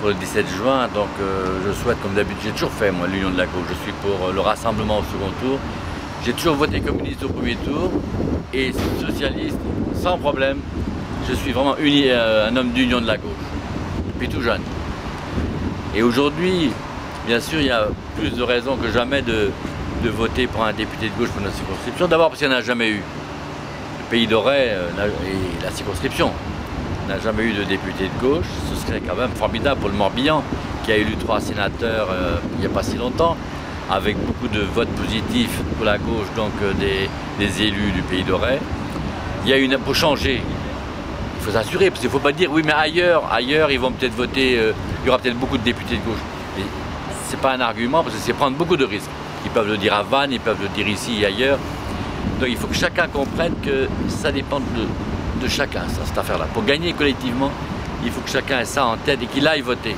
pour le 17 juin. Donc je souhaite, comme d'habitude, j'ai toujours fait moi l'union de la gauche. Je suis pour le rassemblement au second tour. J'ai toujours voté communiste au premier tour et socialiste sans problème. Je suis vraiment un homme d'union de la gauche, depuis tout jeune. Et aujourd'hui, bien sûr, il y a plus de raisons que jamais de voter pour un député de gauche pour notre circonscription. D'abord parce qu'il n'y en a jamais eu. Le Pays d'Auray et la circonscription n'a jamais eu de député de gauche. Ce serait quand même formidable pour le Morbihan, qui a élu 3 sénateurs il n'y a pas si longtemps, avec beaucoup de votes positifs pour la gauche, donc des élus du Pays d'Auray. Il y a pour changer, il faut s'assurer, parce qu'il ne faut pas dire oui mais ailleurs ils vont peut-être voter, il y aura peut-être beaucoup de députés de gauche. Ce n'est pas un argument, parce que c'est prendre beaucoup de risques. Ils peuvent le dire à Vannes, ils peuvent le dire ici et ailleurs. Donc il faut que chacun comprenne que ça dépend de chacun, cette affaire-là. Pour gagner collectivement, il faut que chacun ait ça en tête et qu'il aille voter.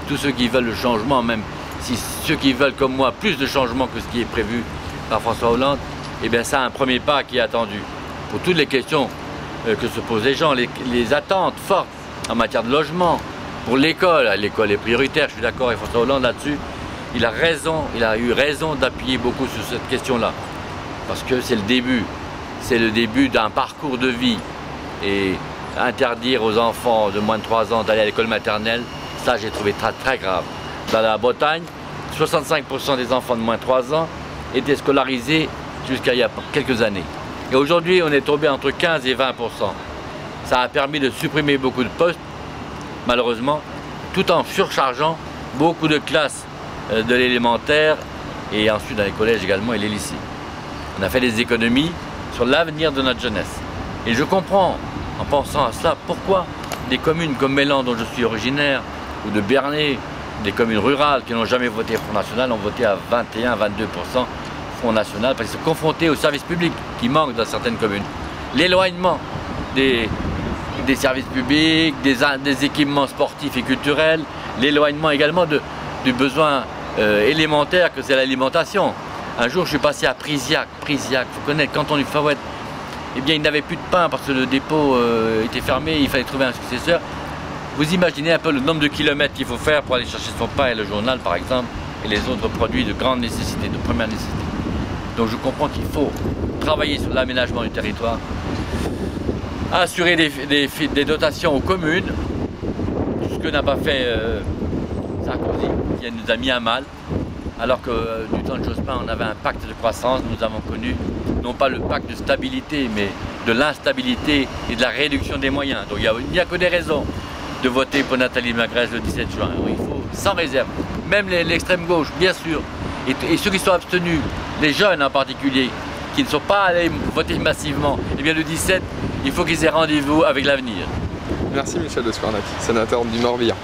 Tous ceux qui veulent le changement, même si ceux qui veulent comme moi plus de changement que ce qui est prévu par François Hollande, eh bien ça a un premier pas qui est attendu. Pour toutes les questions que se posent les gens, les attentes fortes en matière de logement, pour l'école est prioritaire, je suis d'accord avec François Hollande là-dessus. Il a eu raison d'appuyer beaucoup sur cette question-là. Parce que c'est le début d'un parcours de vie. Et interdire aux enfants de moins de 3 ans d'aller à l'école maternelle, ça j'ai trouvé très, très grave. Dans la Bretagne, 65% des enfants de moins de 3 ans étaient scolarisés jusqu'à il y a quelques années. Et aujourd'hui, on est tombé entre 15 et 20%. Ça a permis de supprimer beaucoup de postes, malheureusement, tout en surchargeant beaucoup de classes de l'élémentaire et ensuite dans les collèges également et les lycées. On a fait des économies sur l'avenir de notre jeunesse. Et je comprends, en pensant à cela, pourquoi des communes comme Mélan, dont je suis originaire, ou de Bernay, des communes rurales qui n'ont jamais voté Front National, ont voté à 21-22% Front National, parce qu'ils sont confrontés aux services publics qui manquent dans certaines communes. L'éloignement des services publics, des équipements sportifs et culturels, l'éloignement également du besoin élémentaire que c'est l'alimentation. Un jour, je suis passé à Priziac, il faut connaître, canton du Fawet. Eh bien, il n'avait plus de pain parce que le dépôt était fermé, il fallait trouver un successeur. Vous imaginez un peu le nombre de kilomètres qu'il faut faire pour aller chercher son pain et le journal, par exemple, et les autres produits de grande nécessité, de première nécessité. Donc je comprends qu'il faut travailler sur l'aménagement du territoire, assurer des dotations aux communes, ce que n'a pas fait Sarkozy, qui nous a mis à mal. Alors que du temps de Jospin, on avait un pacte de croissance, nous avons connu non pas le pacte de stabilité, mais de l'instabilité et de la réduction des moyens. Donc il n'y a que des raisons de voter pour Nathalie Magrèze le 17 juin. Il faut sans réserve, même l'extrême gauche, bien sûr, et ceux qui sont abstenus, les jeunes en particulier, qui ne sont pas allés voter massivement, eh bien le 17, il faut qu'ils aient rendez-vous avec l'avenir. Merci Michel de Scornac, sénateur du Morbihan.